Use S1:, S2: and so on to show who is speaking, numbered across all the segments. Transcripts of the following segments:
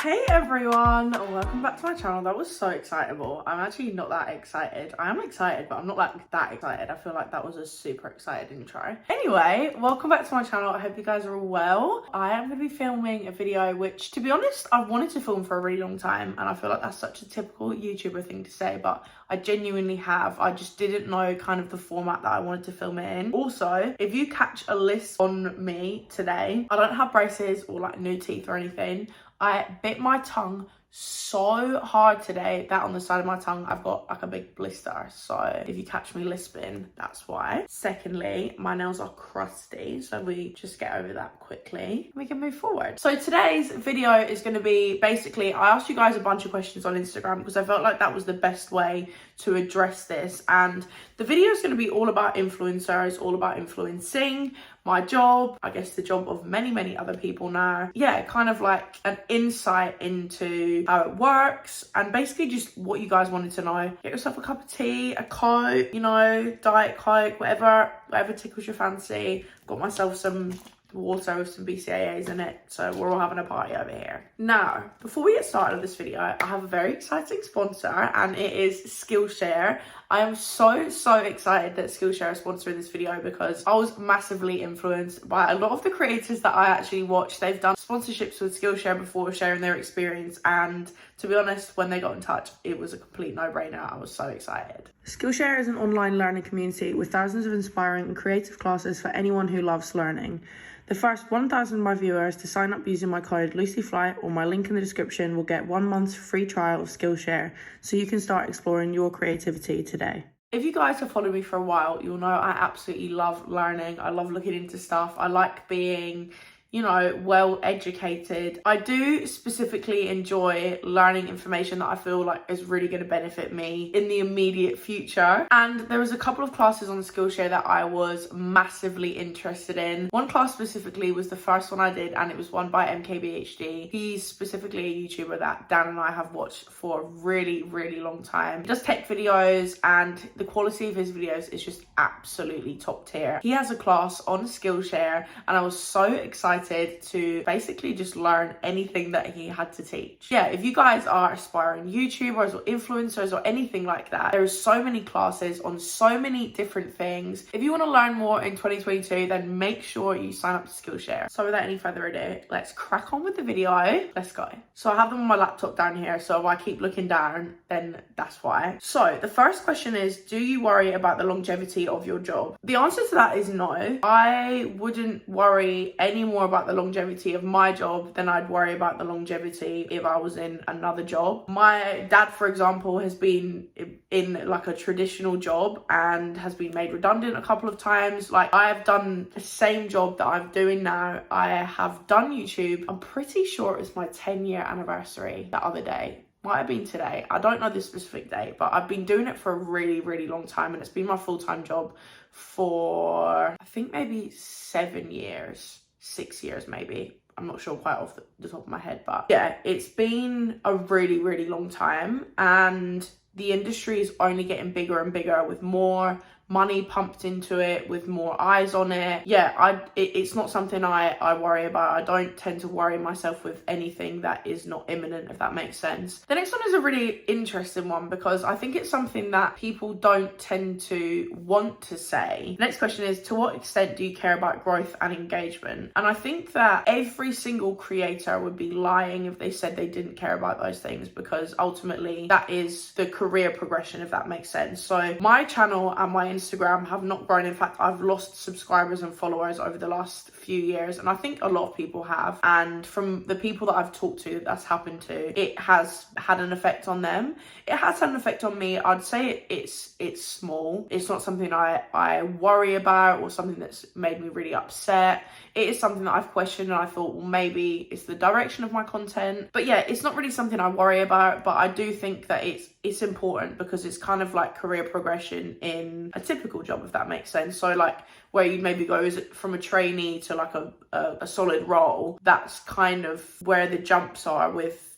S1: Hey everyone, welcome back to my channel. That was so excitable. I'm actually not that excited. I am excited, but I'm not like that excited. I feel like that was a super excited intro. Anyway, welcome back to my channel. I hope you guys are all well. I am going to be filming a video which, to be honest, I've wanted to film for a really long time, and I feel like that's such a typical YouTuber thing to say, but I genuinely have. I just didn't know kind of the format that I wanted to film it in. Also, if you catch a list on me today, I don't have braces or like new teeth or anything. I bit my tongue so hard today that on the side of my tongue I've got like a big blister, so if you catch me lisping, that's why. Secondly, my nails are crusty, so we just get over that quickly, we can move forward. So today's video is going to be basically, I asked you guys a bunch of questions on Instagram because I felt like that was the best way to address this, and the video is going to be all about influencers, all about influencing, my job, I guess the job of many other people now. Yeah, kind of like an insight into how it works, and basically just what you guys wanted to know. Get yourself a cup of tea, a Coke, you know, Diet Coke, whatever tickles your fancy. Got myself some water with some BCAAs in it, so we're all having a party over here. Now, before we get started with this video, I have a very exciting sponsor, and it is Skillshare. I am so excited that Skillshare is sponsoring this video because I was massively influenced by a lot of the creators that I actually watch. They've done sponsorships with Skillshare before, sharing their experience, and to be honest, when they got in touch, it was a complete no-brainer. I was so excited. Skillshare is an online learning community with thousands of inspiring and creative classes for anyone who loves learning. The first 1,000 of my viewers to sign up using my code LucyFly or my link in the description will get 1 month's free trial of Skillshare, so you can start exploring your creativity today. If you guys have followed me for a while, you'll know I absolutely love learning. I love looking into stuff. I like being, you know, well educated. I do specifically enjoy learning information that I feel like is really going to benefit me in the immediate future. And there was a couple of classes on Skillshare that I was massively interested in. One class specifically was the first one I did, and it was one by MKBHD. He's specifically a YouTuber that Dan and I have watched for a really long time. He does tech videos, and the quality of his videos is just absolutely top tier. He has a class on Skillshare, and I was so excited to basically just learn anything that he had to teach. Yeah, if you guys are aspiring YouTubers or influencers or anything like that, there are so many classes on so many different things. If you want to learn more in 2022, then make sure you sign up to Skillshare. So without any further ado, let's crack on with the video. Let's go. So I have them on my laptop down here, so if I keep looking down, then that's why. So the first question is, do you worry about the longevity of your job? The answer to that is no. I wouldn't worry any more about the longevity of my job than I'd worry about the longevity if I was in another job. My dad, for example, has been in like a traditional job and has been made redundant a couple of times. Like, I have done the same job that I'm doing now. I have done YouTube. I'm pretty sure it was my 10-year anniversary the other day. Might have been today. I don't know the specific date, but I've been doing it for a really long time, and it's been my full-time job for, I think, maybe 7 years. 6 years maybe. I'm not sure quite off the top of my head, but yeah, it's been a really long time, and the industry is only getting bigger and bigger with more money pumped into it, with more eyes on it. Yeah, it's not something I worry about. I don't tend to worry myself with anything that is not imminent, if that makes sense. The next one is a really interesting one because I think it's something that people don't tend to want to say. The next question is, to what extent do you care about growth and engagement? And I think that every single creator would be lying if they said they didn't care about those things, because ultimately that is the career progression, if that makes sense. So my channel and my Instagram have not grown. In fact, I've lost subscribers and followers over the last few years, and I think a lot of people have. And from the people that I've talked to that's happened to, it has had an effect on them. It has had an effect on me. I'd say it's small. It's not something I worry about or something that's made me really upset. It is something that I've questioned, and I thought, well, maybe it's the direction of my content. But yeah, it's not really something I worry about, but I do think that it's important because it's kind of like career progression in a typical job, if that makes sense. So like where you maybe go from a trainee to like a solid role, that's kind of where the jumps are with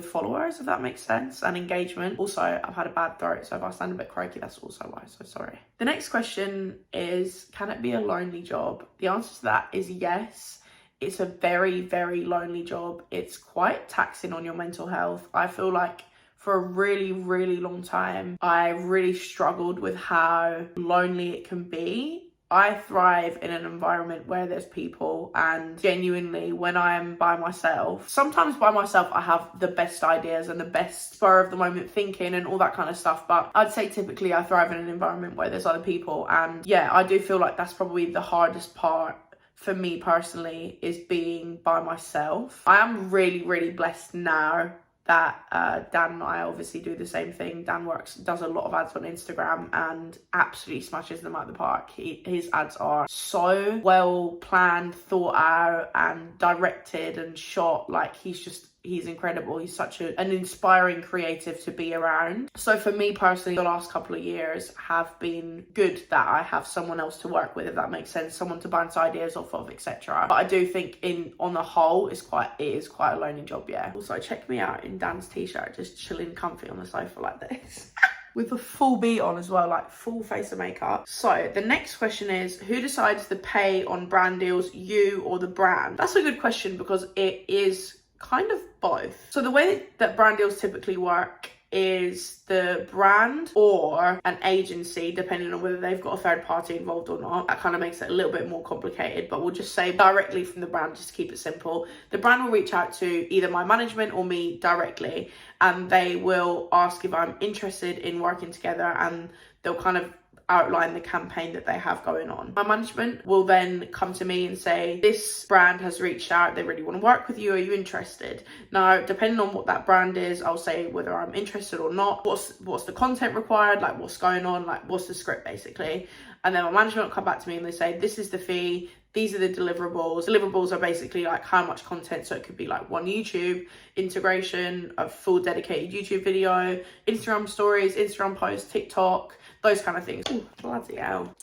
S1: followers, if that makes sense, and engagement. Also, I've had a bad throat, so if I sound a bit croaky, that's also why, so sorry. The next question is, can it be a lonely job? The answer to that is yes. It's a very, very lonely job. It's quite taxing on your mental health. I feel like for a really, really long time, I really struggled with how lonely it can be. I thrive in an environment where there's people, and genuinely when I'm by myself, sometimes by myself I have the best ideas and the best spur of the moment thinking and all that kind of stuff, but I'd say typically I thrive in an environment where there's other people. And yeah, I do feel like that's probably the hardest part for me personally, is being by myself. I am really, really blessed now that Dan and I obviously do the same thing. Dan does a lot of ads on Instagram and absolutely smashes them out of the park. His ads are so well planned, thought out and directed and shot. Like he's incredible. He's such an inspiring creative to be around. So for me personally, the last couple of years have been good that I have someone else to work with, if that makes sense, someone to bounce ideas off of, etc. But I do think on the whole, it is quite a lonely job, yeah. Also, check me out in Dan's t-shirt, just chilling comfy on the sofa like this. With a full beat on as well, like full face of makeup. So the next question is, who decides the pay on brand deals, you or the brand? That's a good question because it is kind of both. So the way that brand deals typically work is the brand or an agency, depending on whether they've got a third party involved or not. That kind of makes it a little bit more complicated, but we'll just say directly from the brand, just to keep it simple. The brand will reach out to either my management or me directly, and they will ask if I'm interested in working together, and they'll kind of outline the campaign that they have going on. My management will then come to me and say, this brand has reached out, they really want to work with you, are you interested? Now, depending on what that brand is, I'll say whether I'm interested or not, what's the content required, like what's going on, like what's the script basically. And then my management will come back to me and they say, this is the fee, these are the deliverables. Deliverables are basically like how much content. So it could be like one YouTube integration, a full dedicated YouTube video, Instagram stories, Instagram posts, TikTok, those kind of things. Ooh, bloody hell.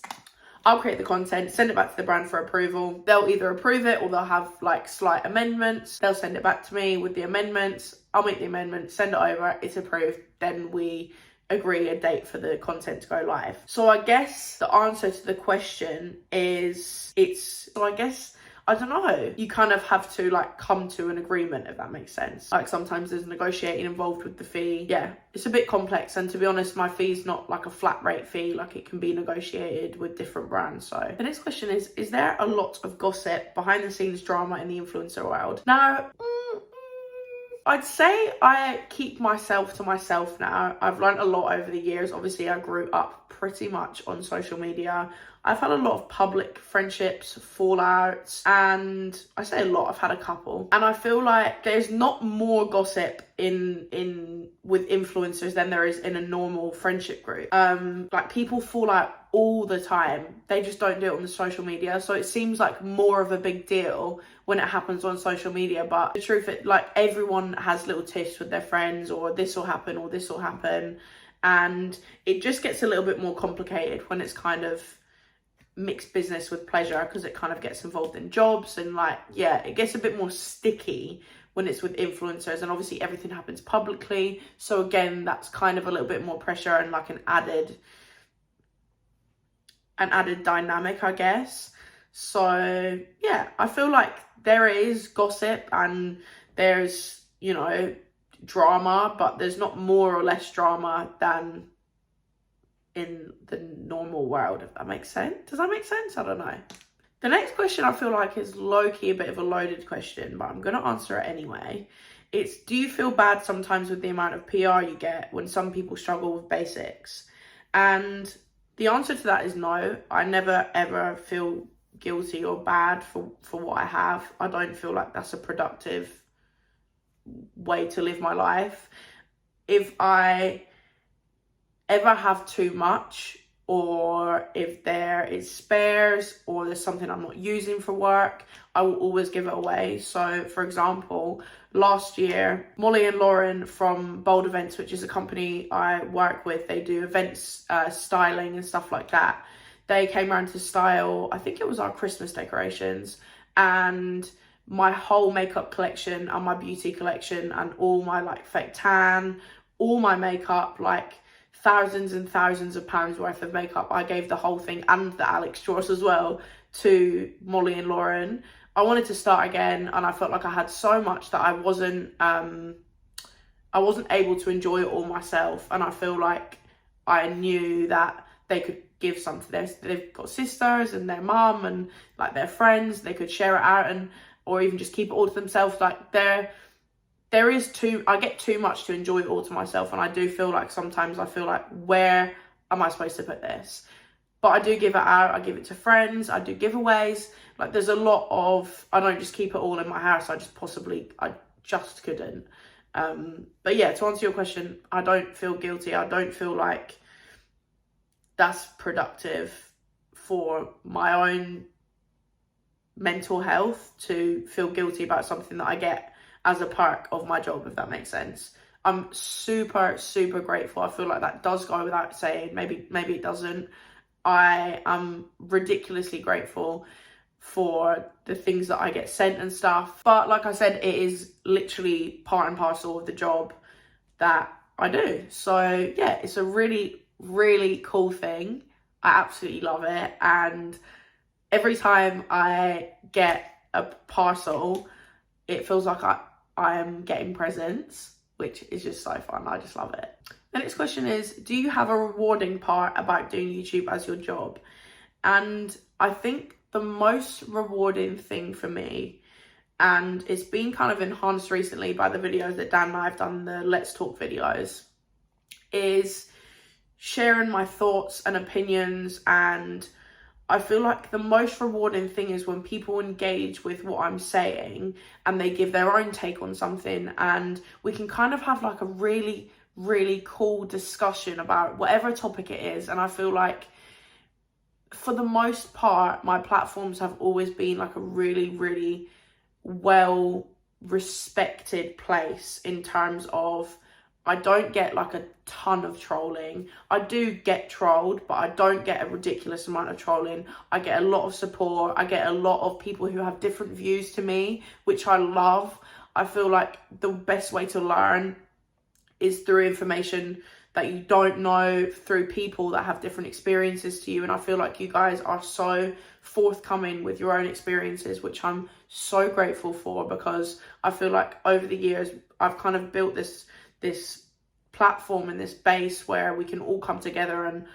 S1: I'll create the content, send it back to the brand for approval. They'll either approve it or they'll have like slight amendments. They'll send it back to me with the amendments. I'll make the amendments, send it over, it's approved. Then we agree a date for the content to go live. So I guess the answer to the question is I don't know. You kind of have to like come to an agreement, if that makes sense. Like sometimes there's negotiating involved with the fee. Yeah, it's a bit complex. And to be honest, my fee's not like a flat rate fee. Like it can be negotiated with different brands. So the next question is there a lot of gossip, behind the scenes drama in the influencer world? Now, I'd say I keep myself to myself now. I've learned a lot over the years. Obviously, I grew up pretty much on social media. I've had a lot of public friendships, fallouts, and I say a lot, I've had a couple. And I feel like there's not more gossip with influencers than there is in a normal friendship group. Like people fall out all the time. They just don't do it on the social media. So it seems like more of a big deal when it happens on social media. But the truth is, like, everyone has little tiffs with their friends, or this will happen or this will happen. And it just gets a little bit more complicated when it's kind of mixed business with pleasure, because it kind of gets involved in jobs and like, yeah, it gets a bit more sticky when it's with influencers, and obviously everything happens publicly. So again, that's kind of a little bit more pressure and like an added dynamic, I guess. So yeah, I feel like there is gossip and there's, you know, drama, but there's not more or less drama than in the normal world, if that makes sense. Does that make sense? I don't know. The next question I feel like is low-key a bit of a loaded question, but I'm going to answer it anyway. It's, do you feel bad sometimes with the amount of PR you get when some people struggle with basics? And the answer to that is no. I never ever feel guilty or bad for what I have. I don't feel like that's a productive way to live my life. If I ever have too much, or if there is spares, or there's something I'm not using for work, I will always give it away. So for example, last year, Molly and Lauren from Bold Events, which is a company I work with, they do events, styling and stuff like that. They came around to style, I think it was our Christmas decorations, and my whole makeup collection and my beauty collection and all my like fake tan, all my makeup, like thousands and thousands of pounds worth of makeup, I gave the whole thing, and the Alex Strauss as well, to Molly and Lauren. I wanted to start again, and I felt like I had so much that I wasn't able to enjoy it all myself. And I feel like I knew that they could give some to they've got sisters and their mum and like their friends, they could share it out, and or even just keep it all to themselves. Like I get too much to enjoy it all to myself, and I do feel like sometimes I feel like, where am I supposed to put this? But I do give it out, I give it to friends, I do giveaways. Like there's a lot of, I don't just keep it all in my house, I just couldn't. But yeah, to answer your question, I don't feel guilty. I don't feel like that's productive for my own mental health to feel guilty about something that I get as a perk of my job, if that makes sense. I'm super, super grateful. I feel like that does go without saying. Maybe it doesn't. I am ridiculously grateful for the things that I get sent and stuff. But like I said, it is literally part and parcel of the job that I do. So yeah, it's a really, really cool thing. I absolutely love it. And every time I get a parcel, it feels like I am getting presents, which is just so fun. I just love it. The next question is, do you have a rewarding part about doing YouTube as your job? And I think the most rewarding thing for me, and it's been kind of enhanced recently by the videos that Dan and I have done, the Let's Talk videos, is sharing my thoughts and opinions. And I feel like the most rewarding thing is when people engage with what I'm saying and they give their own take on something, and we can kind of have like a really, really cool discussion about whatever topic it is. And I feel like for the most part, my platforms have always been like a really, really well respected place in terms of, I don't get like a ton of trolling. I do get trolled, but I don't get a ridiculous amount of trolling. I get a lot of support. I get a lot of people who have different views to me, which I love. I feel like the best way to learn is through information that you don't know, through people that have different experiences to you. And I feel like you guys are so forthcoming with your own experiences, which I'm so grateful for, because I feel like over the years, I've kind of built this platform and this base where we can all come together. And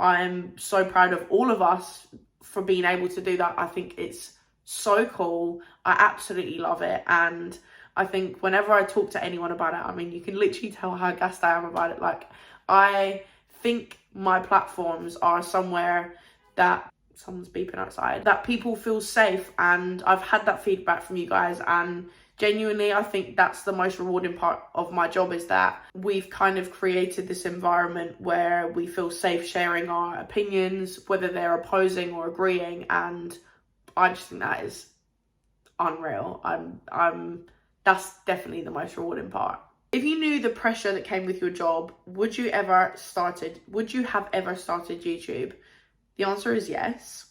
S1: I'm so proud of all of us for being able to do that. I think it's so cool. I absolutely love it. And I think whenever I talk to anyone about it, I mean, you can literally tell how gassed I am about it. Like, I think my platforms are somewhere that, someone's beeping outside, that people feel safe. And I've had that feedback from you guys, and genuinely, I think that's the most rewarding part of my job, is that we've kind of created this environment where we feel safe sharing our opinions, whether they're opposing or agreeing. And I just think that is unreal. That's definitely the most rewarding part. If you knew the pressure that came with your job, would you have ever started YouTube? The answer is yes.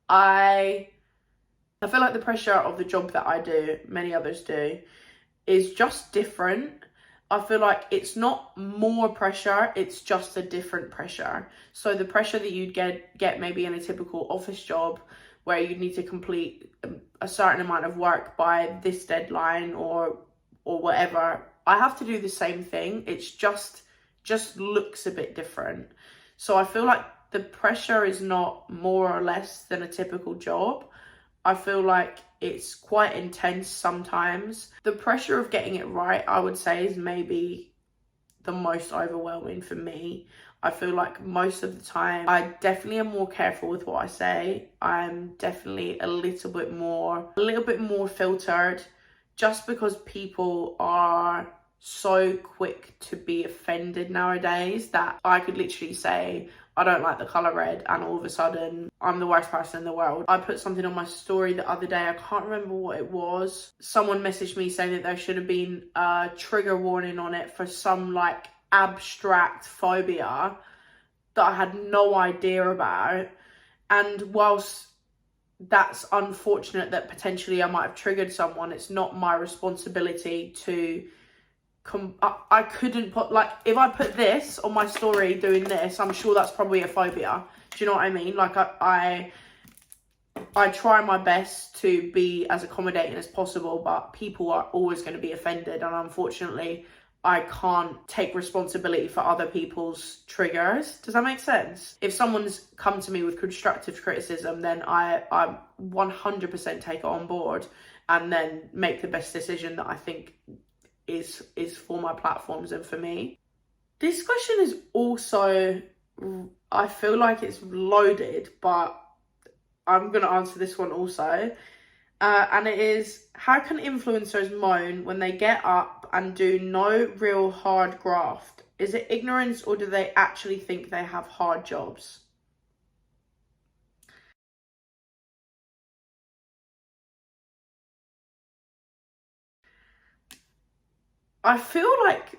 S1: I feel like the pressure of the job that I do, many others do, is just different. I feel like it's not more pressure, it's just a different pressure. So the pressure that you'd get maybe in a typical office job, where you need to complete a certain amount of work by this deadline or whatever, I have to do the same thing. It's just looks a bit different. So I feel like the pressure is not more or less than a typical job. I feel like it's quite intense sometimes. The pressure of getting it right, I would say, is maybe the most overwhelming for me. I feel like most of the time, I definitely am more careful with what I say. I'm definitely a little bit more filtered, just because people are so quick to be offended nowadays, that I could literally say, I don't like the colour red, and all of a sudden, I'm the worst person in the world. I put something on my story the other day, I can't remember what it was. Someone messaged me saying that there should have been a trigger warning on it for some like abstract phobia that I had no idea about. And whilst that's unfortunate that potentially I might have triggered someone, it's not my responsibility to I couldn't put, like, if I put this on my story doing this, I'm sure that's probably a phobia. Do you know what I mean? Like, I try my best to be as accommodating as possible, but people are always going to be offended, and unfortunately I can't take responsibility for other people's triggers. Does that make sense? If someone's come to me with constructive criticism, then I 100% take it on board and then make the best decision that I think is for my platforms and for me. This question is also, I feel like it's loaded, but I'm going to answer this one also. And it is, how can influencers moan when they get up and do no real hard graft? Is it ignorance, or do they actually think they have hard jobs? I feel like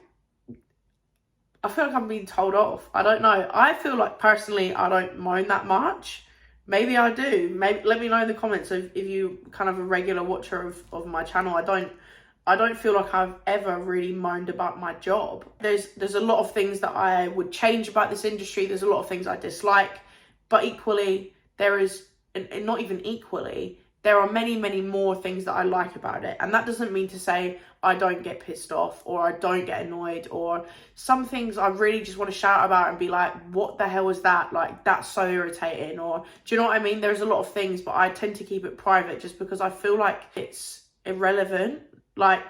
S1: I'm being told off. I don't know. I feel like personally I don't moan that much. Maybe I do. Maybe let me know in the comments if you kind of a regular watcher of my channel. I don't feel like I've ever really moaned about my job. There's a lot of things that I would change about this industry. There's a lot of things I dislike, but equally there is, and not even equally, there are many, many more things that I like about it. And that doesn't mean to say I don't get pissed off or I don't get annoyed, or some things I really just want to shout about and be like, what the hell is that? Like, that's so irritating. Or do you know what I mean? There's a lot of things, but I tend to keep it private just because I feel like it's irrelevant. Like,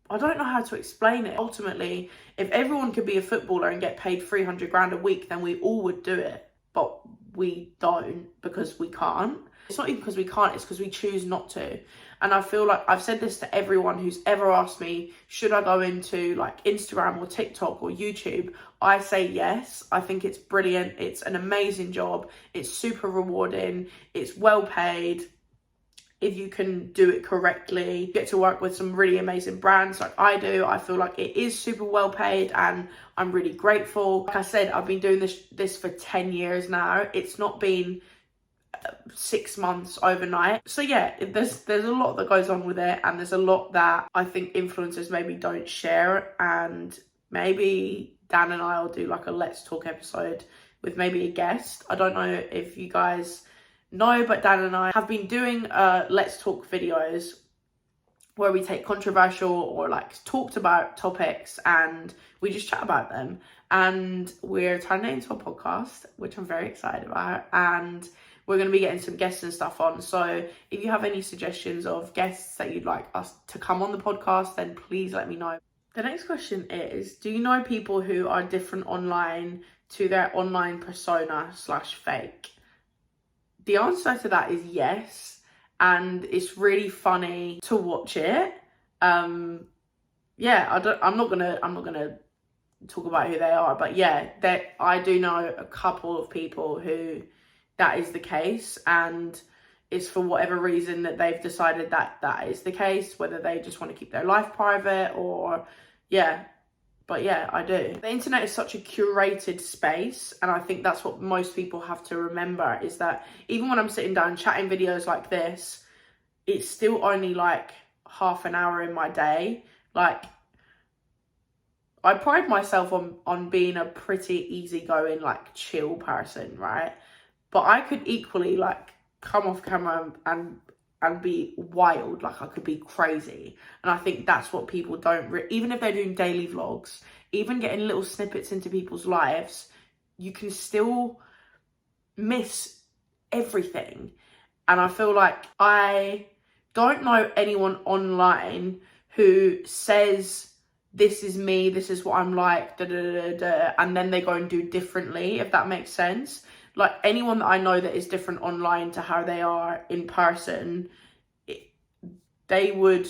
S1: I don't know how to explain it. Ultimately, if everyone could be a footballer and get paid 300 grand a week, then we all would do it. But we don't, because we can't. It's not even because we can't, it's because we choose not to. And I feel like I've said this to everyone who's ever asked me, should I go into like Instagram or TikTok or YouTube? I say yes. I think it's brilliant. It's an amazing job. It's super rewarding. It's well paid. If you can do it correctly, you get to work with some really amazing brands like I do. I feel like it is super well paid and I'm really grateful. Like I said, I've been doing this for 10 years now. It's not been 6 months overnight. So yeah, there's a lot that goes on with it, and there's a lot that I think influencers maybe don't share, and maybe Dan and I will do like a Let's Talk episode with maybe a guest. I don't know if you guys know, but Dan and I have been doing Let's Talk videos where we take controversial or like talked about topics and we just chat about them, and we're turning it into a podcast, which I'm very excited about, and we're going to be getting some guests and stuff on. So if you have any suggestions of guests that you'd like us to come on the podcast, then please let me know. The next question is, do you know people who are different online to their online persona / fake? The answer to that is yes, and it's really funny to watch it. Yeah, I'm not gonna talk about who they are, but yeah, I do know a couple of people who that is the case, and it's for whatever reason that they've decided that is the case, whether they just want to keep their life private or yeah. But yeah, I do. The internet is such a curated space, and I think that's what most people have to remember, is that even when I'm sitting down chatting videos like this, it's still only like half an hour in my day. Like, I pride myself on being a pretty easygoing, like chill person, right? But I could equally like come off camera and be wild. Like, I could be crazy. And I think that's what people don't, even if they're doing daily vlogs, even getting little snippets into people's lives, you can still miss everything. And I feel like I don't know anyone online who says, this is me, this is what I'm like, da da da da, and then they go and do differently, if that makes sense. Like, anyone that I know that is different online to how they are in person, they would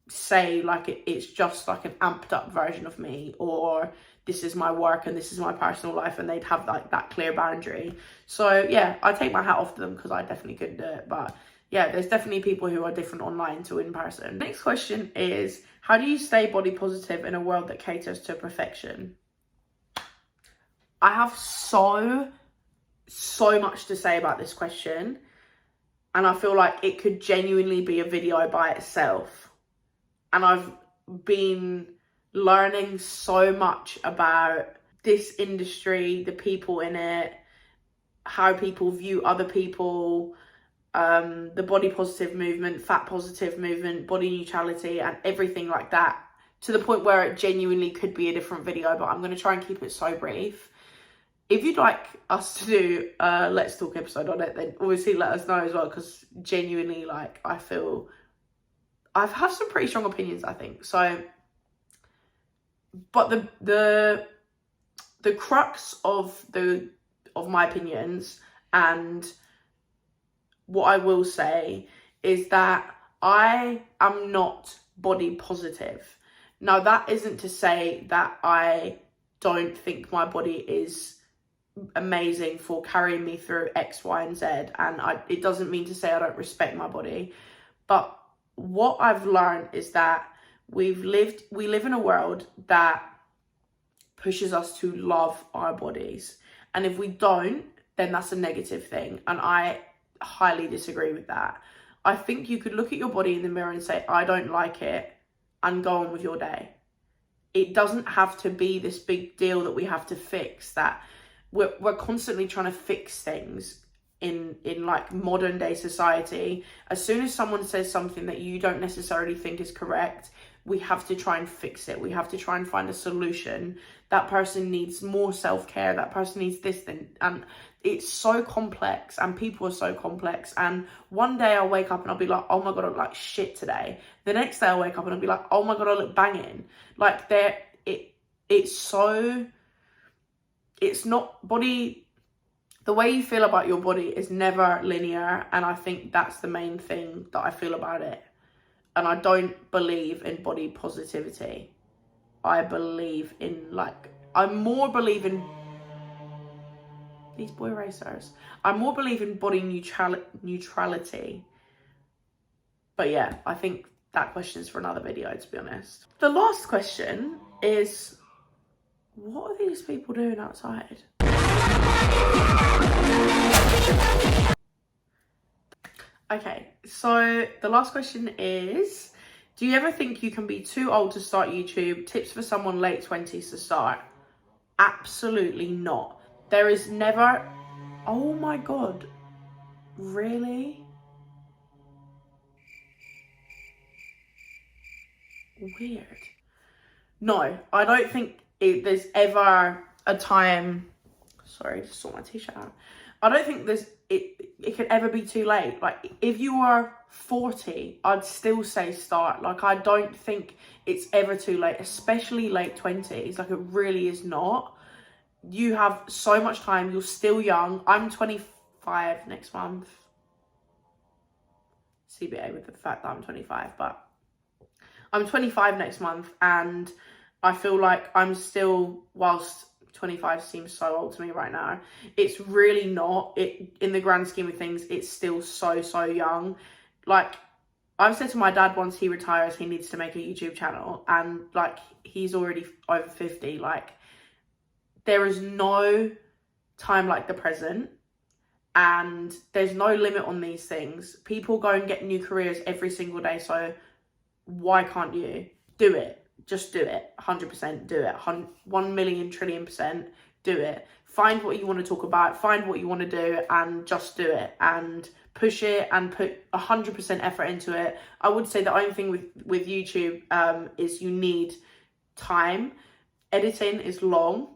S1: say like it's just like an amped up version of me, or this is my work and this is my personal life, and they'd have like that clear boundary. So yeah, I take my hat off to them, because I definitely couldn't do it. But yeah, there's definitely people who are different online to in person. Next question is, how do you stay body positive in a world that caters to perfection? I have so much to say about this question, and I feel like it could genuinely be a video by itself. And I've been learning so much about this industry, the people in it, how people view other people, the body positive movement, fat positive movement, body neutrality, and everything like that, to the point where it genuinely could be a different video, but I'm going to try and keep it so brief. If you'd like us to do a Let's Talk episode on it, then obviously let us know as well, because genuinely, like, I feel I've had some pretty strong opinions, I think. So, but the crux of my opinions, and what I will say, is that I am not body positive. Now, that isn't to say that I don't think my body is amazing for carrying me through X, Y, and Z, and it doesn't mean to say I don't respect my body. But what I've learned is that we live in a world that pushes us to love our bodies, and if we don't, then that's a negative thing, and I highly disagree with that. I think you could look at your body in the mirror and say, I don't like it, and go on with your day. It doesn't have to be this big deal that we have to fix, that we're constantly trying to fix things in like modern day society. As soon as someone says something that you don't necessarily think is correct, we have to try and fix it. We have to try and find a solution. That person needs more self-care. That person needs this thing. And it's so complex, and people are so complex. And one day I'll wake up and I'll be like, oh my God, I look like shit today. The next day I'll wake up and I'll be like, oh my God, I look banging. Like it's not body, the way you feel about your body is never linear, and I think that's the main thing that I feel about it. And I don't believe in body positivity. I believe in, like, I more believe in these boy racers. I more believe in body neutrality. But yeah, I think that question's for another video, to be honest. The last question is, what are these people doing outside? Okay, so the last question is, do you ever think you can be too old to start YouTube? Tips for someone late 20s to start? Absolutely not. There is never... Oh my God. Really? Weird. No, I don't think there's ever a time... Sorry, just saw my t-shirt out. I don't think it could ever be too late. Like, if you were 40, I'd still say start. Like, I don't think it's ever too late, especially late 20s. Like, it really is not. You have so much time. You're still young. I'm 25 next month. CBA with the fact that I'm 25, but I'm 25 next month, and I feel like I'm still, whilst 25 seems so old to me right now, it's really not. In the grand scheme of things, it's still so young. Like, I've said to my dad, once he retires, he needs to make a YouTube channel, and like, he's already over 50. Like, there is no time like the present, and there's no limit on these things. People go and get new careers every single day, so why can't you? Do it. Just do it. 100% do it. 1 million trillion % do it. Find what you want to talk about. Find what you want to do, and just do it. And push it and put 100% effort into it. I would say the only thing with YouTube is you need time. Editing is long,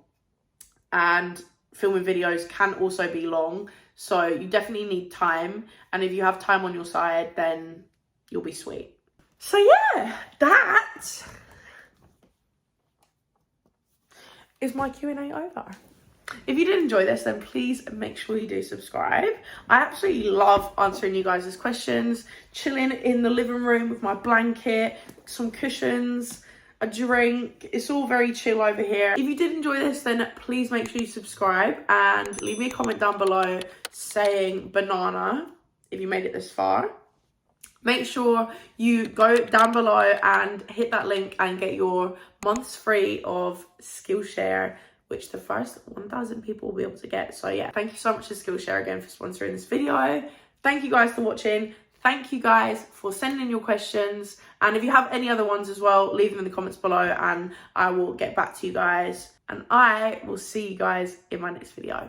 S1: and filming videos can also be long. So you definitely need time. And if you have time on your side, then you'll be sweet. So yeah, that is my Q&A over. If you did enjoy this, then please make sure you do subscribe. I absolutely love answering you guys' questions, chilling in the living room with my blanket, some cushions, a drink. It's all very chill over here. If you did enjoy this, then please make sure you subscribe and leave me a comment down below saying banana if you made it this far. Make sure you go down below and hit that link and get your months free of Skillshare, which the first 1,000 people will be able to get. So yeah, thank you so much to Skillshare again for sponsoring this video. Thank you guys for watching. Thank you guys for sending in your questions. And if you have any other ones as well, leave them in the comments below and I will get back to you guys. And I will see you guys in my next video.